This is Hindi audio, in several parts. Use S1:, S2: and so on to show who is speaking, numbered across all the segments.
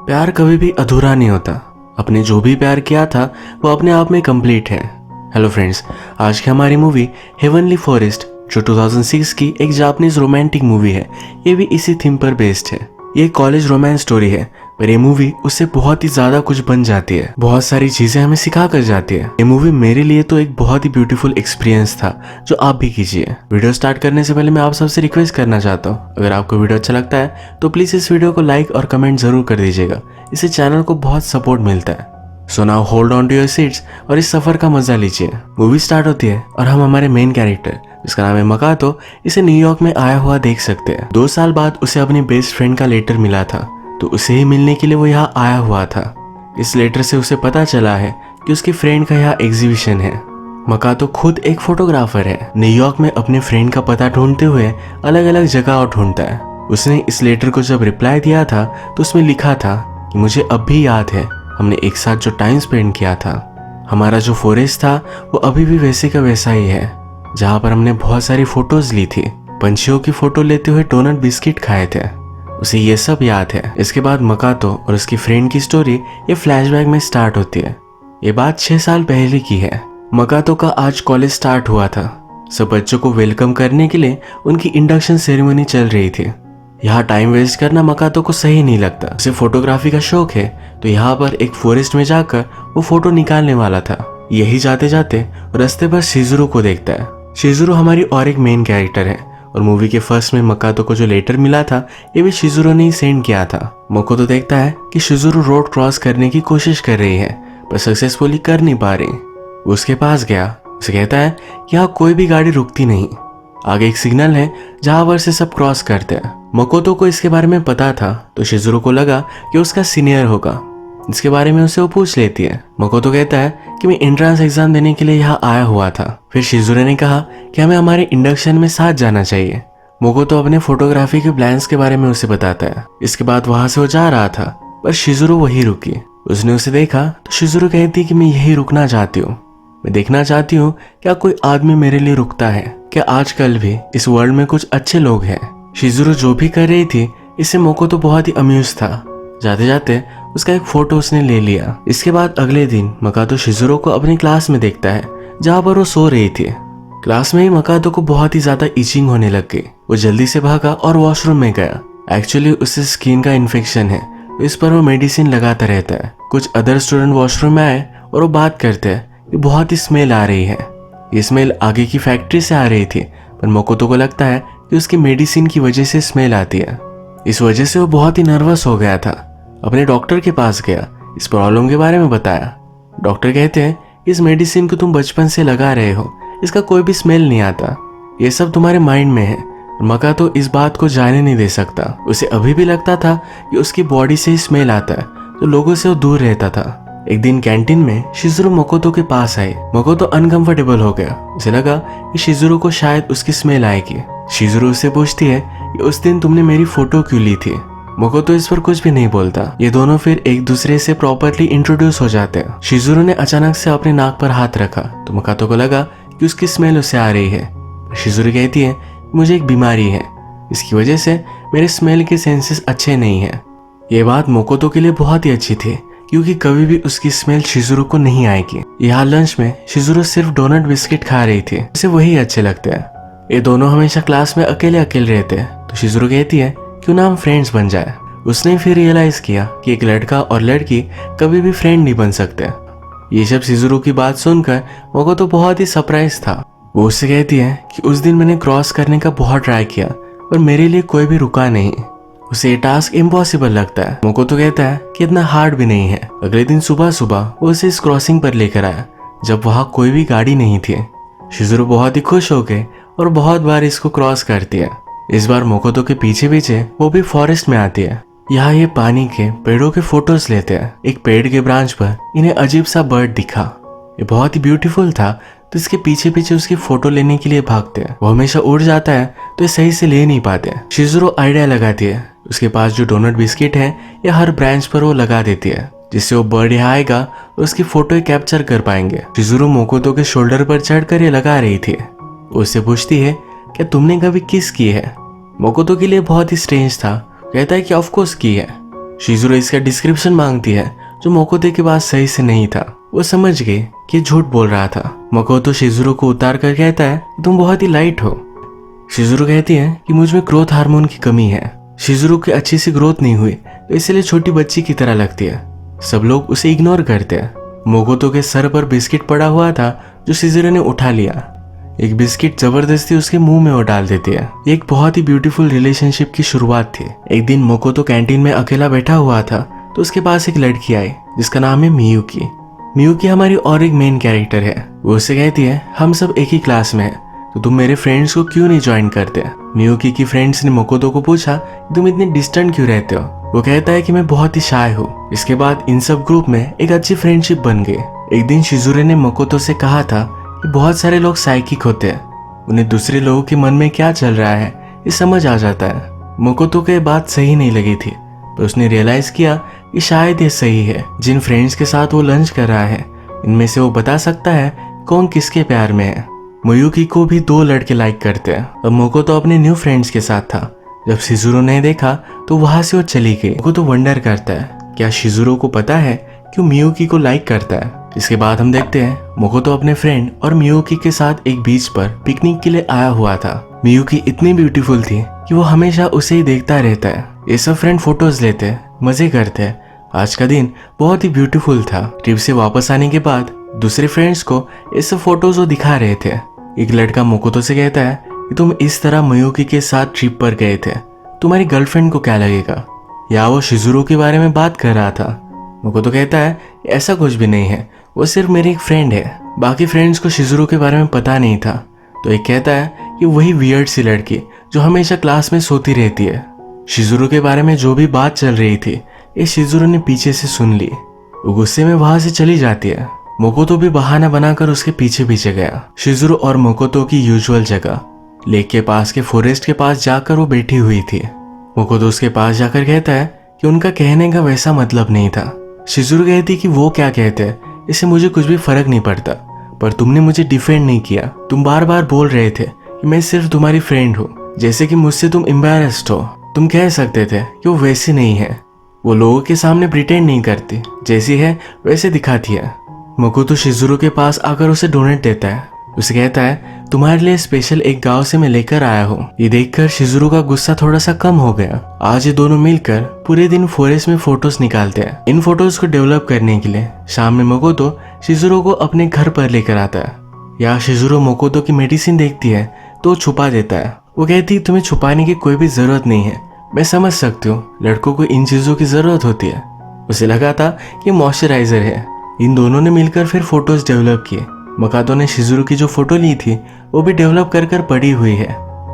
S1: प्यार कभी भी अधूरा नहीं होता। आपने जो भी प्यार किया था वो अपने आप में कंप्लीट है। हेलो फ्रेंड्स, आज की हमारी मूवी हेवनली फॉरेस्ट जो 2006 की एक जापानीज रोमांटिक मूवी है, ये भी इसी थीम पर बेस्ड है। ये कॉलेज रोमांस स्टोरी है, पर ये मूवी उससे बहुत ही ज्यादा कुछ बन जाती है। बहुत सारी चीजें हमें सिखा कर जाती है। ये मूवी मेरे लिए तो एक बहुत ही ब्यूटीफुल एक्सपीरियंस था, जो आप भी कीजिए। वीडियो स्टार्ट करने से पहले मैं आप सबसे रिक्वेस्ट करना चाहता हूँ, अगर आपको वीडियो अच्छा लगता है तो प्लीज इस वीडियो को लाइक और कमेंट जरूर कर दीजिएगा। इससे चैनल को बहुत सपोर्ट मिलता है। So now hold on to your seats और इस सफर का मजा लीजिए। मूवी स्टार्ट होती है और हम हमारे मेन कैरेक्टर, जिसका नाम है मकातो, इसे न्यूयॉर्क में आया हुआ देख सकते हैं। 2 साल बाद उसे अपनी बेस्ट फ्रेंड का लेटर मिला था, तो उसे ही मिलने के लिए वो यहाँ आया हुआ था। इस लेटर से उसे पता चला है कि उसकी फ्रेंड का यहाँ एग्जीबिशन है। मकातो खुद एक फोटोग्राफर है। न्यूयॉर्क में अपने फ्रेंड का पता ढूंढते हुए अलग अलग जगह ढूंढता है। उसने इस लेटर को जब रिप्लाई दिया था तो उसमें लिखा था कि मुझे अब भी याद है हमने एक साथ जो टाइम स्पेंड किया था। हमारा जो फॉरेस्ट था वो अभी भी वैसे का वैसा ही है, जहाँ पर हमने बहुत सारी फोटोज ली थी। पंछियों की फोटो लेते हुए डोनट बिस्किट खाए थे, उसे ये सब याद है। इसके बाद मकातो और उसकी फ्रेंड की स्टोरी ये फ्लैशबैक में स्टार्ट होती है। ये बात 6 साल पहले की है। मकातो का आज कॉलेज स्टार्ट हुआ था। सब बच्चों को वेलकम करने के लिए उनकी इंडक्शन सेरेमनी चल रही थी। यहाँ टाइम वेस्ट करना मकातो को सही नहीं लगता। उसे फोटोग्राफी का शौक है, तो यहाँ पर एक फॉरेस्ट में जाकर वो फोटो निकालने वाला था। यही जाते जाते रास्ते पर शिजुरू को देखता है। शिजुरू हमारी और एक मेन कैरेक्टर है, और मूवी के फर्स्ट में मकातो को जो लेटर मिला था ये भी शिजुरू ने ही सेंड किया था। मकातो देखता है कि शिजुरू रोड क्रॉस करने की कोशिश कर रही है, पर सक्सेसफुली कर नहीं पा रही। वो उसके पास गया, उसे कहता है कि यहाँ कोई भी गाड़ी रुकती नहीं, आगे एक सिग्नल है जहाँ पर से सब क्रॉस करते हैं। मकातो को इसके बारे में पता था, तो शिजुरू को लगा कि उसका सीनियर होगा, जिसके बारे में उसे वो पूछ लेती है। मकातो कहता है कि मैं एंट्रेंस एग्जाम देने के लिए यहाँ आया हुआ था। फिर शिजुरू ने कहा कि हमें हमारे इंडक्शन में साथ जाना चाहिए। मकातो अपने फोटोग्राफी के प्लान्स के बारे में उसे बताता है। इसके बाद वहां से वो जा रहा था, पर शिजुरू वहीं रुकी। उसने उसे देखा तो शिजुरू कहती है कि मैं यही रुकना चाहती हूँ। मैं देखना चाहती हूँ क्या कोई आदमी मेरे लिए रुकता है, क्या आजकल भी इस वर्ल्ड में कुछ अच्छे लोग हैं। शिजुरू जो भी कर रही थी इससे मकातो बहुत ही अम्यूज था। जाते जाते उसका एक फोटो उसने ले लिया। इसके बाद अगले दिन मकातो शिजुरू को अपनी क्लास में देखता है, जहाँ पर वो सो रही थी। क्लास में ही मकातो को बहुत ही ज्यादा इचिंग होने लग गई। वो जल्दी से भागा और वॉशरूम में गया। एक्चुअली उसे स्किन का इन्फेक्शन है, इस पर वो मेडिसिन लगाता रहता है। कुछ अदर स्टूडेंट वॉशरूम में आए और वो बात करते हैं कि बहुत ही स्मेल आ रही है। ये स्मेल आगे की फैक्ट्री से आ रही थी, पर मकातो को लगता है कि उसकी मेडिसिन की वजह से स्मेल आती है। इस वजह से वो बहुत ही नर्वस हो गया था। अपने डॉक्टर के पास गया, इस प्रॉब्लम के बारे में बताया। डॉक्टर कहते हैं इस मेडिसिन को तुम बचपन से लगा रहे हो, इसका कोई भी स्मेल नहीं आता, ये सब तुम्हारे माइंड में है। मकातो इस बात को जाने नहीं दे सकता। उसे अभी भी लगता था कि उसकी बॉडी से ही स्मेल आता है, तो लोगों से वो दूर रहता था। एक दिन कैंटीन में शिजुरू मकातो के पास आई। मकातो अनकंफर्टेबल हो गया। उसे लगा कि शिजुरू को शायद उसकी स्मेल आएगी। शिजुरू उससे पूछती है कि उस दिन तुमने मेरी फोटो क्यों ली थी। मकातो इस पर कुछ भी नहीं बोलता। ये दोनों फिर एक दूसरे से प्रॉपरली इंट्रोड्यूस हो जाते हैं। शिजुरू ने अचानक से अपने नाक पर हाथ रखा, तो मकातो को लगा कि उसकी स्मेल उसे आ रही है। शिजुरू कहती है मुझे एक बीमारी है, इसकी वजह से मेरे स्मेल के सेंसेस अच्छे नहीं है। ये बात मकातो के लिए बहुत ही अच्छी थी, क्योंकि कभी भी उसकी स्मेल शिजुरू को नहीं आएगी। यहाँ लंच में शिजुरू सिर्फ डोनट बिस्किट खा रही थी, उसे वही अच्छे लगते हैं। ये दोनों हमेशा क्लास में अकेले अकेले रहते हैं, तो शिजुरू कहती है क्यों ना हम फ्रेंड्स बन जाए। उसने फिर रियलाइज किया कि एक लड़का और लड़की कभी भी फ्रेंड नहीं बन सकते। ये सब शिजुरू की बात सुनकर मकातो बहुत ही सरप्राइज था। वो उससे कहती है कि उस दिन मैंने क्रॉस करने का बहुत ट्राई किया, पर मेरे लिए कोई भी रुका नहीं। उसे ये टास्क इम्पॉसिबल लगता है। मकातो कहता है कि इतना हार्ड भी नहीं है। अगले दिन सुबह सुबह वो उसे इस क्रॉसिंग पर लेकर आया, जब वहाँ कोई भी गाड़ी नहीं थी। शिजुरू बहुत ही खुश हो गए और बहुत बार इसको क्रॉस करती है। इस बार मकातो के पीछे पीछे वो भी फॉरेस्ट में आती है। यहाँ ये पानी के पेड़ों के फोटोज लेते हैं। एक पेड़ के ब्रांच पर इन्हें अजीब सा बर्ड दिखा। ये बहुत ही ब्यूटीफुल था, तो इसके पीछे पीछे उसकी फोटो लेने के लिए भागते हैं। वो हमेशा उड़ जाता है, तो ये सही से ले नहीं पाते। शिजुरू आइडिया लगाती है, उसके पास जो डोनट बिस्किट है ये हर ब्रांच पर वो लगा देती है, जिससे वो बर्ड यहाँ आएगा और उसकी फोटो कैप्चर कर पाएंगे। शिजुरू मकातो के शोल्डर पर चढ़कर ये लगा रही थी। उससे पूछती है क्या तुमने कभी किस की है। मकातो के लिए बहुत ही स्ट्रेंज था। कहता है कि ऑफ कोर्स की है। शिजुरो इसका डिस्क्रिप्शन मांगती है जो मोकोतो के पास सही से नहीं था। वो समझ गई कि झूठ बोल रहा था। मोकोतो शिजुरो को उतार कर कहता है तुम बहुत ही लाइट हो। शिजुरो कहती है कि मुझ में ग्रोथ हार्मोन की कमी है। शिजुरो की अच्छी सी ग्रोथ नहीं हुई तो इसलिए छोटी बच्ची की तरह लगती है। सब लोग उसे इग्नोर करते हैं। मोकोतो के सर पर बिस्किट पड़ा हुआ था जो शिजुरो ने उठा लिया। एक बिस्किट जबरदस्ती उसके मुंह में वो डाल देती है। एक बहुत ही ब्यूटीफुल रिलेशनशिप की शुरुआत थी। एक दिन मोकोतो कैंटीन में अकेला बैठा हुआ था तो उसके पास एक लड़की आई जिसका नाम है मियुकी। मियुकी हमारी और एक मेन कैरेक्टर है। वो उससे कहती है हम सब एक ही क्लास में हैं तो तुम मेरे फ्रेंड्स को क्यों नहीं ज्वाइन करते। मियुकी की फ्रेंड्स ने मोकोतो को पूछा तुम इतने डिस्टेंट क्यों रहते हो। वो कहता है कि मैं बहुत ही शाय हूँ। इसके बाद इन सब ग्रुप में एक अच्छी फ्रेंडशिप बन गई। एक दिन शिजुरो ने मोकोतो से कहा था कि बहुत सारे लोग साइकिक होते हैं, उन्हें दूसरे लोगों के मन में क्या चल रहा है ये समझ आ जाता है। मोकोतो को ये बात सही नहीं लगी थी पर उसने रियलाइज किया कि शायद ये सही है। जिन फ्रेंड्स के साथ वो लंच कर रहा है इनमें से वो बता सकता है कौन किसके प्यार में है। मियुकी को भी 2 लड़के लाइक करते हैं। अब मोकोतो अपने न्यू फ्रेंड्स के साथ था। जब शिजुरो ने देखा तो वहां से वो चली गई। मोकोतो वंडर करता है क्या शिजुरो को पता है क्यों मियुकी को लाइक करता है। इसके बाद हम देखते हैं मोकोतो अपने फ्रेंड और मियुकी के साथ एक बीच पर पिकनिक के लिए आया हुआ था। मियुकी इतनी ब्यूटीफुल थी कि वो हमेशा उसे ही देखता रहता है। ये सब फ्रेंड फोटोज लेते मजे करते। आज का दिन बहुत ही ब्यूटीफुल था। ट्रिप से वापस आने के बाद दूसरे फ्रेंड्स को ये सब फोटोज वो दिखा रहे थे। एक लड़का मोकोतो से कहता है कि तुम इस तरह मियुकी के साथ ट्रिप पर गए थे, तुम्हारी गर्लफ्रेंड को क्या लगेगा। या वो शिजुरो के बारे में बात कर रहा था। मोकोतो कहता है ऐसा कुछ भी नहीं है, वो सिर्फ मेरी एक फ्रेंड है। बाकी फ्रेंड्स को शिजुरो के बारे में पता नहीं था तो एक कहता है कि वही वियर्ड सी लड़की जो हमेशा क्लास में सोती रहती है। शिजुरो के बारे में जो भी बात चल रही थी ये शिजुरो ने पीछे से सुन ली। वो गुस्से में वहां से चली जाती है। मोकोतो भी बहाना बनाकर उसके पीछे पीछे गया। शिजुरो और मोकोतो की यूजुअल जगह लेक के पास के फॉरेस्ट के पास जाकर वो बैठी हुई थी। मोकोतो उसके पास जाकर कहता है कि उनका कहने का वैसा मतलब नहीं था। शिजुरो कहती कि वो क्या कहते हैं इससे मुझे कुछ भी फर्क नहीं पड़ता, पर तुमने मुझे डिफेंड नहीं किया। तुम बार बार बोल रहे थे कि मैं सिर्फ तुम्हारी फ्रेंड हूँ, जैसे कि मुझसे तुम एम्बैरेस्ड हो। तुम कह सकते थे कि वो वैसी नहीं है, वो लोगों के सामने प्रिटेंड नहीं करती, जैसी है वैसे दिखाती है। मोकोतो शिजुरो के पास आकर उसे डोनेट देता है। उसे कहता है तुम्हारे लिए स्पेशल एक गांव से मैं लेकर आया हूँ। ये देखकर शिजुरो का गुस्सा थोड़ा सा कम हो गया। आज ये दोनों मिलकर पूरे दिन फॉरेस्ट में फोटोज निकालते हैं। इन फोटोज को डेवलप करने के लिए शाम में मोकोतो शिजुरो को अपने घर पर लेकर आता है। यहाँ शिजुरो मोकोतो की मेडिसिन देखती है तो छुपा देता है। वो कहती है तुम्हें छुपाने की कोई भी जरूरत नहीं है, मैं समझ सकती हूँ लड़कों को इन चीजों की जरूरत होती है। उसे लगा था कि मॉइस्चराइजर है। इन दोनों ने मिलकर फिर फोटोज डेवलप किए। मोकोतो ने शिजुरो की जो फोटो ली थी वो भी डेवलप कर पड़ी हुई है।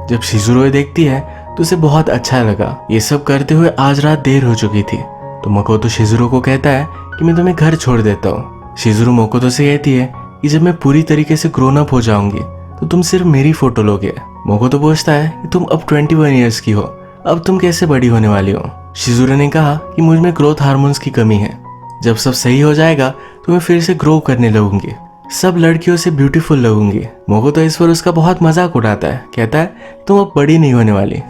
S1: जब शिजुरो ये देखती है तो उसे बहुत अच्छा लगा। ये सब करते हुए आज रात देर हो चुकी थी तो मोकोतो शिजुरो को कहता है कि मैं तुम्हें घर छोड़ देता हूँ। शिजुरो मोकोतो से कहती है कि जब मैं पूरी तरीके से ग्रोन अप हो जाऊंगी तो तुम सिर्फ मेरी फोटो लोगे। मोकोतो पूछता है कि तुम अब 21 ईयर्स की हो, अब तुम कैसे बड़ी होने वाली हो। शिजुरो ने कहा कि मुझ में ग्रोथ हार्मोन्स की कमी है, जब सब सही हो जाएगा तो मैं फिर से ग्रो करने लगूंगी, सब लड़कियों से ब्यूटीफुल लगूंगी। मोकोतो इस पर उसका बहुत मजाक उड़ाता है, कहता है तुम अब बड़ी नहीं होने वाली।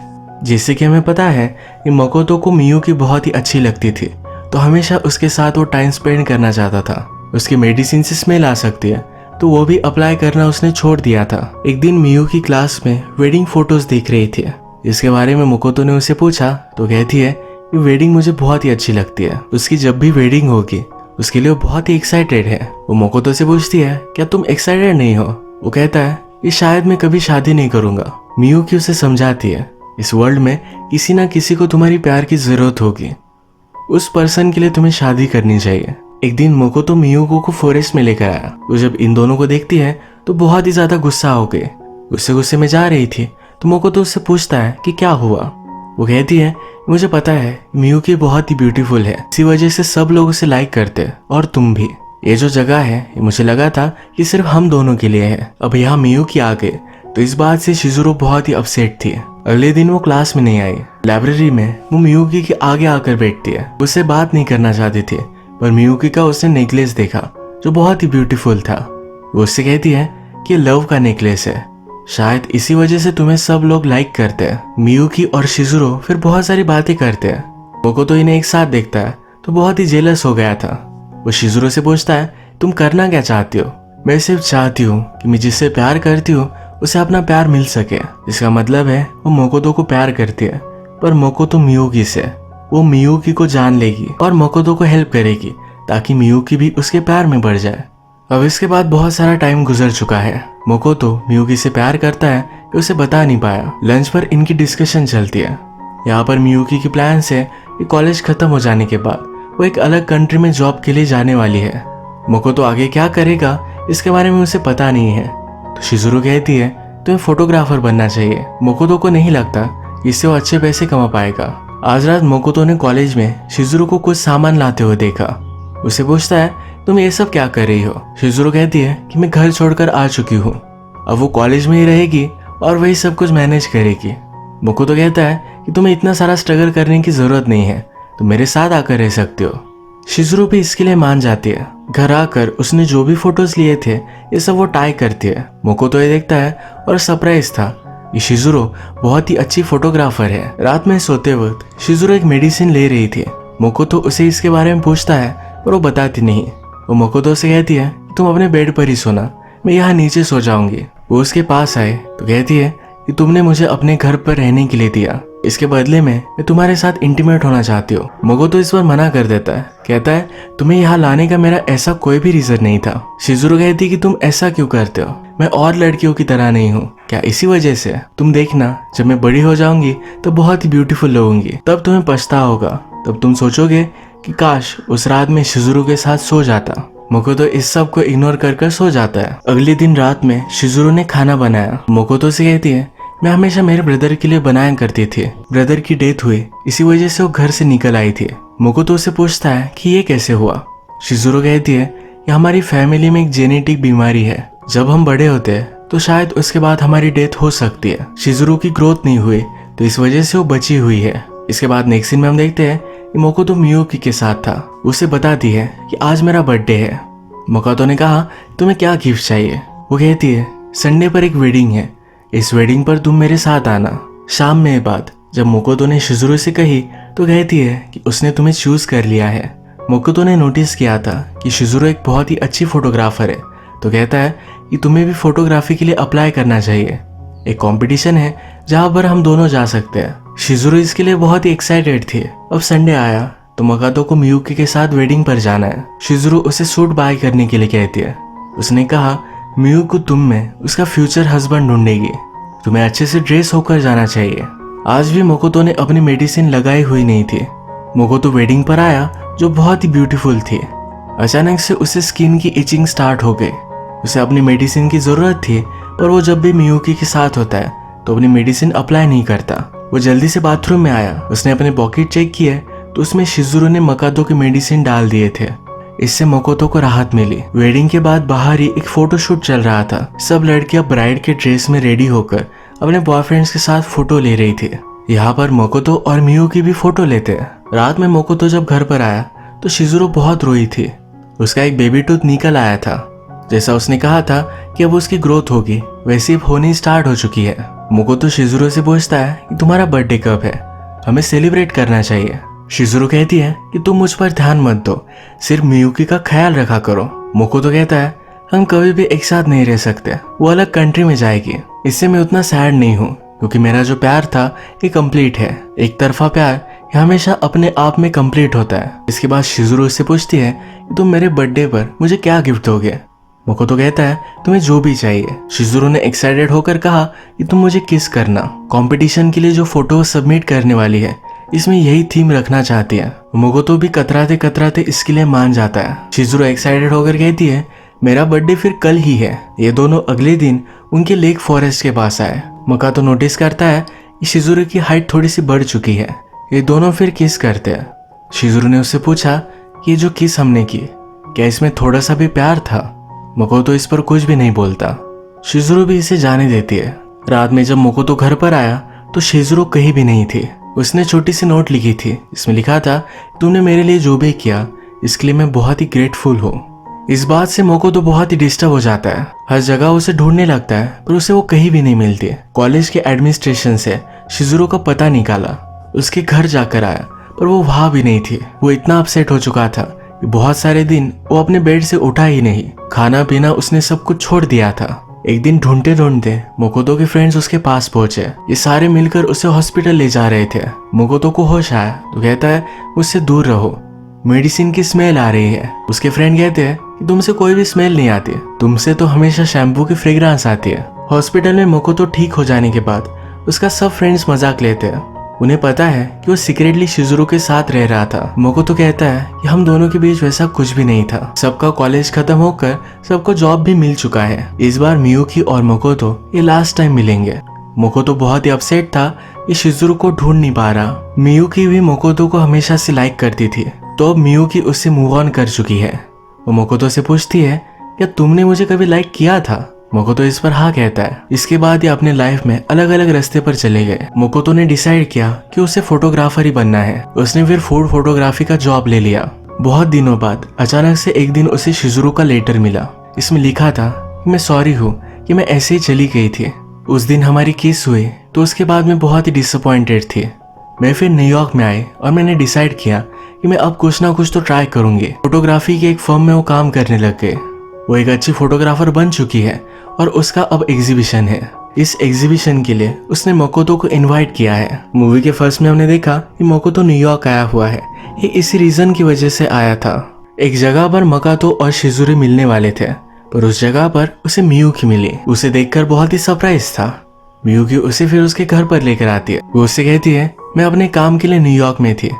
S1: जिससे कि हमें पता है कि मोकोतो को मियुकी बहुत ही अच्छी लगती थी तो हमेशा उसके साथ वो टाइम स्पेंड करना चाहता था। उसकी मेडिसिन से स्मेल आ सकती है तो वो भी अप्लाई करना उसने छोड़ दिया था। एक दिन मियुकी क्लास में वेडिंग फोटोज देख रही थी। इसके बारे में मोकोतो ने उससे पूछा तो कहती है कि वेडिंग मुझे बहुत ही अच्छी लगती है, उसकी जब भी वेडिंग होगी उसके लिए वो बहुत ही एक्साइटेड है। वो मोकोतो से पूछती है क्या तुम एक्साइटेड नहीं हो। वो कहता है कि शायद मैं कभी शादी नहीं करूंगा। मियुकी उसे समझाती है इस वर्ल्ड में किसी ना किसी को तुम्हारी प्यार की जरूरत होगी, उस पर्सन के लिए तुम्हें शादी करनी चाहिए। एक दिन मोकोतो मियुकी को फॉरेस्ट में लेकर आया। वो जब इन दोनों को देखती है तो बहुत ही ज्यादा गुस्सा हो गई। गुस्से में जा रही थी तो मोकोतो उससे पूछता है कि क्या हुआ। वो कहती है मुझे पता है मियुकी बहुत ही ब्यूटीफुल है, इसी वजह से सब लोग उसे लाइक करते हैं और तुम भी। ये जो जगह है ये मुझे लगा था कि सिर्फ हम दोनों के लिए है। अब यहाँ मियुकी आ गए तो इस बात से शिजुरो बहुत ही अपसेट थी। अगले दिन वो क्लास में नहीं आई। लाइब्रेरी में वो मियुकी के आगे आकर बैठती है। उससे बात नहीं करना चाहती थी पर मियुकी का उसने नेकलेस देखा जो बहुत ही ब्यूटीफुल था। वो उससे कहती है कि लव का नेकलेस है, शायद इसी वजह से तुम्हें सब लोग लाइक करते हैं। मियुकी और शिजुरो फिर बहुत सारी बातें करते हैं। मोकोतो इन्हें एक साथ देखता है तो बहुत ही जेलस हो गया था। वो शिजुरो से पूछता है, तुम करना क्या चाहती हो? मैं सिर्फ चाहती हूँ कि मैं जिससे प्यार करती हूँ उसे अपना प्यार मिल सके। इसका मतलब है वो मोकोतो को प्यार करती है, पर मोकोतो मियुकी से। वो मियुकी को जान लेगी और मोकोतो को हेल्प करेगी ताकि मियुकी भी उसके प्यार में बढ़ जाए। अब इसके बाद बहुत सारा टाइम गुजर चुका है। मोकोतो मियुकी से प्यार करता है कि उसे बता नहीं पाया। लंच पर इनकी डिस्कशन चलती है। यहाँ पर मियुकी की प्लान है कि कॉलेज खत्म हो जाने के बाद वो एक अलग कंट्री में जॉब के लिए जाने वाली है। मोकोतो आगे क्या करेगा इसके बारे में उसे पता नहीं है। तो शिजुरो कहती है, तुम्हें फोटोग्राफर बनना चाहिए। मोकोतो को नहीं लगता कि इससे वो अच्छे पैसे कमा पाएगा। आज रात मोकोतो ने कॉलेज में शिजुरो को कुछ सामान लाते हुए देखा। उसे पूछता है, तुम ये सब क्या कर रही हो? शिजुरो कहती है कि मैं घर छोड़कर आ चुकी हूँ, अब वो कॉलेज में ही रहेगी और वही सब कुछ मैनेज करेगी। मोकोतो कहता है कि तुम्हें इतना सारा स्ट्रगल करने की जरूरत नहीं है, तुम मेरे साथ आकर रह सकते हो। शिजुरो भी इसके लिए मान जाती है। घर आकर उसने जो भी फोटोज लिए थे ये सब वो टाई करती है। मोकोतो ये देखता है और सरप्राइज था, ये शिजुरो बहुत ही अच्छी फोटोग्राफर है। रात में सोते वक्त शिजुरो एक मेडिसिन ले रही थी। मोकोतो उसे इसके बारे में पूछता है पर वो बताती नहीं। वो मोकोतो से कहती है, तुम अपने बेड पर ही सोना, मैं यहाँ नीचे सो जाऊंगी। वो उसके पास आए तो कहती है कि तुमने मुझे अपने घर पर रहने के लिए दिया, इसके बदले में मैं तुम्हारे साथ इंटीमेट होना चाहती हूँ। मोकोतो इस पर मना कर देता है, कहता है तुम्हें यहाँ लाने का मेरा ऐसा कोई भी रीजन नहीं था। शिजुरो कहती है कि तुम ऐसा क्यों करते हो, मैं और लड़कियों की तरह नहीं हूँ क्या? इसी वजह से तुम देखना, जब मैं बड़ी हो जाऊंगी तो बहुत ही ब्यूटीफुल लगूंगी, तब तुम्हें पछता होगा। तब तुम सोचोगे कि काश उस रात में शिजुरो के साथ सो जाता। मोकोतो इस सब को इग्नोर कर सो जाता है। अगले दिन रात में शिजुरो ने खाना बनाया। मोकोतो से कहती है, मैं हमेशा मेरे ब्रदर के लिए बनाया करती थी, ब्रदर की डेथ हुई इसी वजह से वो घर से निकल आई थी। मोकोतो से पूछता है कि ये कैसे हुआ? शिजुरो कहती है कि हमारी फैमिली में एक जेनेटिक बीमारी है, जब हम बड़े होते हैं तो शायद उसके बाद हमारी डेथ हो सकती है। शिजुरो की ग्रोथ नहीं हुई तो इस वजह से वो बची हुई है। इसके बाद नेक्स्ट सीन में हम देखते हैं कि मोकोतो मियुकी के साथ था। उसे बताती है कि आज मेरा बर्थडे है। मोकोतो ने कहा, तुम्हें क्या गिफ्ट चाहिए? वो कहती है, संडे पर एक वेडिंग है, इस वेडिंग पर तुम मेरे साथ आना। शाम में ये बात जब मोकोतो ने शिजुरो से कही तो कहती है कि उसने तुम्हें चूज कर लिया है। मोकोतो ने नोटिस किया था कि शिजुरो एक बहुत ही अच्छी फोटोग्राफर है, तो कहता है कि तुम्हें भी फोटोग्राफी के लिए अप्लाई करना चाहिए। एक कंपटीशन है जहाँ पर हम दोनों जा सकते हैं। शिजुरो इसके लिए बहुत ही एक्साइटेड थी। अब संडे आया तो मोकोतो को मियुकी के साथ वेडिंग पर जाना है। शिजुरो उसे सूट बाय करने के लिए कहती है। उसने कहा, मियुकी तुम में उसका फ्यूचर हस्बैंड ढूंढेगी, तुम्हें अच्छे से ड्रेस होकर जाना चाहिए। आज भी मोकोतो ने अपनी मेडिसिन लगाई हुई नहीं थी। मोकोतो वेडिंग पर आया जो बहुत ही ब्यूटीफुल थी। अचानक से उसे स्किन की इचिंग स्टार्ट हो गई। उसे अपनी मेडिसिन की जरूरत थी, पर वो जब भी मियुकी के साथ होता है तो अपनी मेडिसिन अप्लाई नहीं करता। वो जल्दी से बाथरूम में आया। उसने अपने पॉकेट चेक किए तो उसमें शिजुरो ने मोकोतो की मेडिसिन डाल दिए थे। इससे मोकोतो को राहत मिली। वेडिंग के बाद बाहर ही एक फोटोशूट चल रहा था। सब लड़कियां ब्राइड के ड्रेस में रेडी होकर अपने बॉयफ्रेंड्स के साथ फोटो ले रही थी। यहाँ पर मोकोतो और मियुकी भी फोटो लेते हैं। रात में मोकोतो जब घर पर आया तो शिजुरो बहुत रोई थी। उसका एक बेबी टूथ निकल आया था। जैसा उसने कहा था कि अब उसकी ग्रोथ होगी, वैसे अब होनी स्टार्ट हो चुकी है। मोकोतो शिजुरो से पूछता है कि तुम्हारा बर्थडे कब है, हमें सेलिब्रेट करना चाहिए। शिजुरो कहती है कि तुम मुझ पर ध्यान मत दो, सिर्फ मियुकी का ख्याल रखा करो। मोकोतो कहता है, हम कभी भी एक साथ नहीं रह सकते, वो अलग कंट्री में जाएगी। इससे मैं उतना सैड नहीं हूँ क्योंकि मेरा जो प्यार था ये कंप्लीट है। एक तरफा प्यार हमेशा अपने आप में कंप्लीट होता है। इसके बाद शिजुरो उससे पूछती है कि तुम मेरे बर्थडे पर मुझे क्या गिफ्ट दोगे। मोकोतो कहता है, तुम्हें जो भी चाहिए। शिजुरो ने एक्साइटेड होकर कहा कि तुम मुझे किस करना। कंपटीशन के लिए जो फोटो सबमिट करने वाली है इसमें यही थीम रखना चाहती है। मोकोतो भी कतराते कतराते इसके लिए मान जाता है। शिजुरो एक्साइटेड होकर कहती है, मेरा बर्थडे फिर कल ही है। ये दोनों अगले दिन उनके लेक फॉरेस्ट के पास आए। मोकोतो नोटिस करता है कि शिजुरो की हाइट थोड़ी सी बढ़ चुकी है। ये दोनों फिर किस करते हैं। शिजुरो ने उससे पूछा कि जो किस हमने की, क्या इसमें थोड़ा सा भी प्यार था? मोकोतो इस पर कुछ भी नहीं बोलता। शिजुरो भी इसे जाने देती है। रात में जब मोकोतो घर पर आया तो शिजुरो कहीं भी नहीं थी। उसने छोटी सी नोट लिखी थी, इसमें लिखा था, तुमने मेरे लिए जो भी किया इसके लिए मैं बहुत ही ग्रेटफुल हूँ। इस बात से मोकोतो बहुत ही डिस्टर्ब हो जाता है। हर जगह उसे ढूंढने लगता है पर उसे वो कहीं भी नहीं मिलती। कॉलेज के एडमिनिस्ट्रेशन से शिजुरो का पता निकाला, उसके घर जाकर आया पर वो वहां भी नहीं थी। वो इतना अपसेट हो चुका था कि बहुत सारे दिन वो अपने बेड से उठा ही नहीं। खाना पीना उसने सब कुछ छोड़ दिया था। एक दिन ढूंढते ढूंढते मोकोतो के फ्रेंड्स उसके पास पहुंचे। ये सारे मिलकर उसे हॉस्पिटल ले जा रहे थे। मोकोतो को होश आया तो कहता है मुझसे दूर रहो, मेडिसिन की स्मेल आ रही है। उसके फ्रेंड कहते हैं कि तुमसे कोई भी स्मेल नहीं आती, तुमसे तो हमेशा शैम्पू की फ्रेग्रेंस आती है। हॉस्पिटल में मोकोतो ठीक हो जाने के बाद उसका सब फ्रेंड्स मजाक लेते हैं। उन्हें पता है कि वो सीक्रेटली शिजुरो के साथ रह रहा था। मोकोतो कहता है कि हम दोनों के बीच वैसा कुछ भी नहीं था। सबका कॉलेज खत्म होकर सबको जॉब भी मिल चुका है। इस बार मियुकी और मोकोतो ये लास्ट टाइम मिलेंगे। मोकोतो बहुत ही अपसेट था कि शिजुरो को ढूंढ नहीं पा रहा। मियुकी भी मोकोतो को हमेशा से लाइक करती थी, तो अब मियुकी उससे मूव ऑन कर चुकी है। वो मोकोतो से पूछती है क्या तुमने मुझे कभी लाइक किया था? मोकोतो इस पर हाँ कहता है। इसके बाद ये अपने लाइफ में अलग अलग रास्ते पर चले गए। मोकोतो ने डिसाइड किया कि उसे फोटोग्राफर ही बनना है। उसने फिर फूड फोटोग्राफी का जॉब ले लिया। बहुत दिनों बाद अचानक से एक दिन उसे शिजुरो का लेटर मिला। इसमें लिखा था कि मैं सॉरी हूँ कि मैं ऐसे ही चली गई थी। उस दिन हमारी किस हुई तो उसके बाद मैं बहुत ही डिसअपॉइंटेड थी। मैं फिर न्यूयॉर्क में आई और मैंने डिसाइड किया कि मैं अब कुछ ना कुछ तो ट्राई करूंगी। फोटोग्राफी के एक फर्म में वो काम करने लग गए। वो एक अच्छी फोटोग्राफर बन चुकी है और उसका अब एग्जीबिशन है। इस एग्जीबिशन के लिए उसने मोकोतो को इनवाइट किया है। मूवी के फर्स्ट में हमने देखा कि मोकोतो न्यूयॉर्क आया हुआ है। ये इसी रीजन की वजह से आया था। एक जगह पर मोकोतो और शिजुरो मिलने वाले थे, पर उस जगह पर उसे मियुकी मिली। उसे देखकर बहुत ही सरप्राइज था। मियुकी उसे फिर उसके घर पर लेकर आती है। वो उससे कहती है मैं अपने काम के लिए न्यूयॉर्क में थी,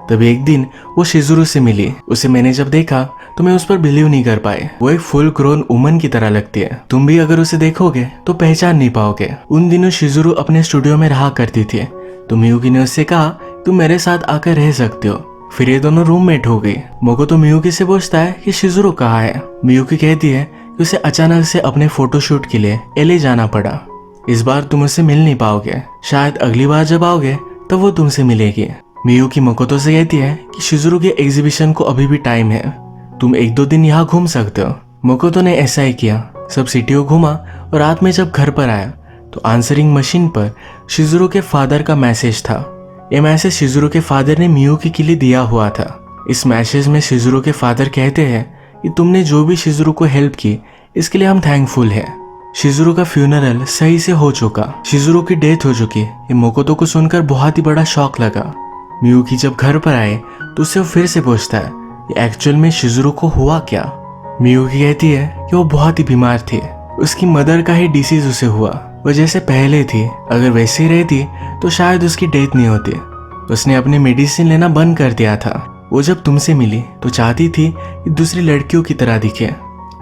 S1: तभी एक दिन वो शिजुरो से मिली। उसे मैंने जब देखा तो मैं उस पर बिलीव नहीं कर पाए। वो एक फुल ग्रोन वुमन की तरह लगती है। तुम भी अगर उसे देखोगे तो पहचान नहीं पाओगे। उन दिनों शिजुरो अपने स्टूडियो में रहा करती थी, तो मियुकी ने उससे कहा तुम मेरे साथ आकर रह सकते हो। फिर ये दोनों रूममेट हो गई। मोकोतो मियुकी से पूछता है कि शिजुरो कहाँ है। मियुकी कहती है कि उसे अचानक से अपने फोटोशूट के लिए एले जाना पड़ा। इस बार तुम उससे मिल नहीं पाओगे, शायद अगली बार जब आओगे तब वो तुमसे मिलेगी। मियुकी मोकोतो से कहती है कि शिजुरो के एग्जीबिशन को अभी भी टाइम है, तुम एक दो दिन यहाँ घूम सकते हो। मोकोतो ने ऐसा ही किया। सब सिटी को घूमा और रात में जब घर पर आया तो आंसरिंग मशीन पर शिजुरो के फादर का मैसेज था। ये मैसेज शिजुरो के फादर ने मियुकी के लिए दिया हुआ था। इस मैसेज में शिजुरो के फादर कहते हैं कि तुमने जो भी शिजुरो को हेल्प की इसके लिए हम थैंकफुल हैं। शिजुरो का फ्यूनरल सही से हो चुका, शिजुरो की डेथ हो चुकी। ये मोकोतो को सुनकर बहुत ही बड़ा शॉक लगा। मियुकी जब घर पर आए तो उससे वो फिर से पूछता है कि एक्चुअल में शिजुरो को हुआ क्या। मियुकी कहती है कि वो बहुत ही बीमार थी, उसकी मदर का ही डिसीज उसे हुआ। वो जैसे पहले थी, अगर वैसे ही रहती तो शायद उसकी डेथ नहीं होती। उसने अपनी मेडिसिन लेना बंद कर दिया था। वो जब तुमसे मिली तो चाहती थी कि दूसरी लड़कियों की तरह दिखे,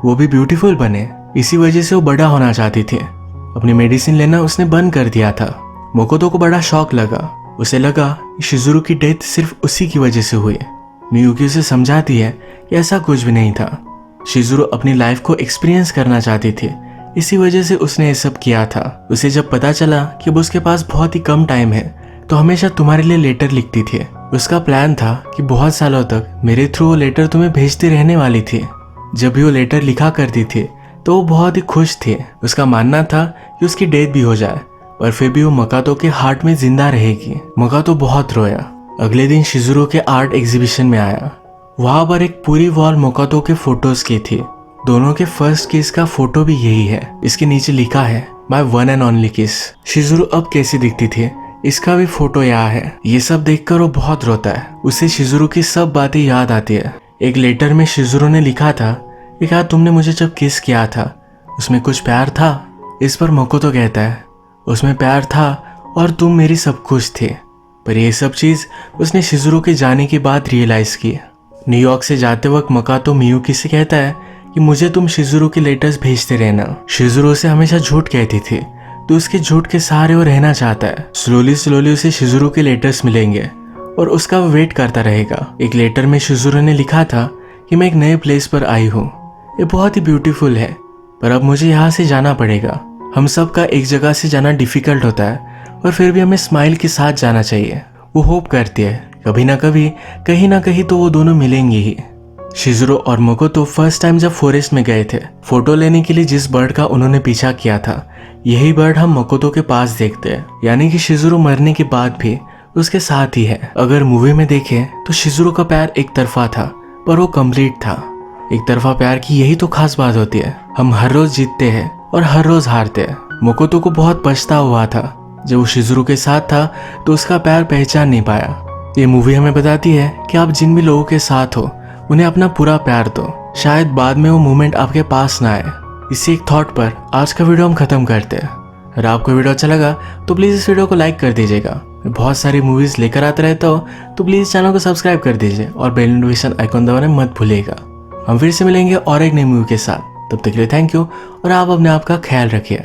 S1: वो भी ब्यूटीफुल बने। इसी वजह से वो बड़ा होना चाहती थी। अपनी मेडिसिन लेना उसने बंद कर दिया था। मोकोतो को बड़ा शॉक लगा। उसे लगा कि शिजुरो की डेथ सिर्फ उसी की वजह से हुई। मियुकी उसे समझाती है कि ऐसा कुछ भी नहीं था। शिजुरो अपनी लाइफ को एक्सपीरियंस करना चाहती थी, इसी वजह से उसने ये सब किया था। उसे जब पता चला कि अब उसके पास बहुत ही कम टाइम है तो हमेशा तुम्हारे लिए लेटर लिखती थी। उसका प्लान था कि बहुत सालों तक मेरे थ्रू वो लेटर तुम्हें भेजती रहने वाली थी। जब भी वो लेटर लिखा करती थी तो वो बहुत ही खुश थी। उसका मानना था कि उसकी डेथ भी हो जाए और फिर भी वो मोकोतो के हार्ट में जिंदा रहेगी। मोकोतो बहुत रोया। अगले दिन शिजुरो के आर्ट एग्जीबिशन में आया। वहां पर एक पूरी वॉल मोकोतो के फोटोज की थी। दोनों के फर्स्ट किस का फोटो भी यही है। इसके नीचे लिखा है माय वन एंड ओनली किस। शिजुरो अब कैसी दिखती थी इसका भी फोटो यहाँ है। ये सब देखकर वो बहुत रोता है। उसे शिजुरो की सब बातें याद आती है। एक लेटर में शिजुरो ने लिखा था कि क्या तुमने मुझे जब किस किया था उसमें कुछ प्यार था? इस पर मोकोतो कहता है उसमें प्यार था और तुम मेरी सब कुछ थे। पर ये सब चीज उसने शिजुरो के जाने के बाद रियलाइज की। न्यूयॉर्क से जाते वक्त मोकोतो मियुकी से कहता है कि मुझे तुम शिजुरो के लेटर्स भेजते रहना। शिजुरो से हमेशा झूठ कहती थी तो उसके झूठ के सहारे वो रहना चाहता है। स्लोली उसे शिजुरो के लेटर्स मिलेंगे और उसका वो वेट करता रहेगा। एक लेटर में शिजुरो ने लिखा था कि मैं एक नए प्लेस पर आई हूँ, ये बहुत ही ब्यूटीफुल है, पर अब मुझे यहाँ से जाना पड़ेगा। हम सब का एक जगह से जाना डिफिकल्ट होता है और फिर भी हमें स्माइल के साथ जाना चाहिए। वो होप करती है कभी ना कभी कहीं ना कहीं तो वो दोनों मिलेंगे ही। शिजुरो और मोकोतो फर्स्ट टाइम जब फॉरेस्ट में गए थे फोटो लेने के लिए, जिस बर्ड का उन्होंने पीछा किया था यही बर्ड हम मोकोतो के पास देखते हैं। यानी कि शिजुरो मरने के बाद भी उसके साथ ही है। अगर मूवी में देखें तो शिज़ुरो का प्यार एक तरफा था, पर वो कंप्लीट था। एक तरफा प्यार की यही तो खास बात होती है, हम हर रोज जीतते हैं और हर रोज हारते हैं। मोकोतो को बहुत पछतावा हुआ था जब वो शिज़ुरो के साथ था तो उसका प्यार पहचान नहीं पाया। ये मूवी हमें बताती है कि आप जिन भी लोगों के साथ हो उन्हें अपना पूरा प्यार दो, शायद बाद में वो मोमेंट आपके पास ना आए। इसी एक थॉट पर आज का वीडियो हम खत्म करते हैं। अगर आपको वीडियो अच्छा लगा तो प्लीज़ इस वीडियो को लाइक कर दीजिएगा। मैं बहुत सारी मूवीज़ लेकर आता रहता हूँ, तो प्लीज़ चैनल को सब्सक्राइब कर दीजिए और बेल नोटिफिकेशन आइकॉन दबाना मत भूलिएगा। हम फिर से मिलेंगे और एक नई मूवी के साथ। तब तक के लिए थैंक यू और आप अपने आप का ख्याल रखिए।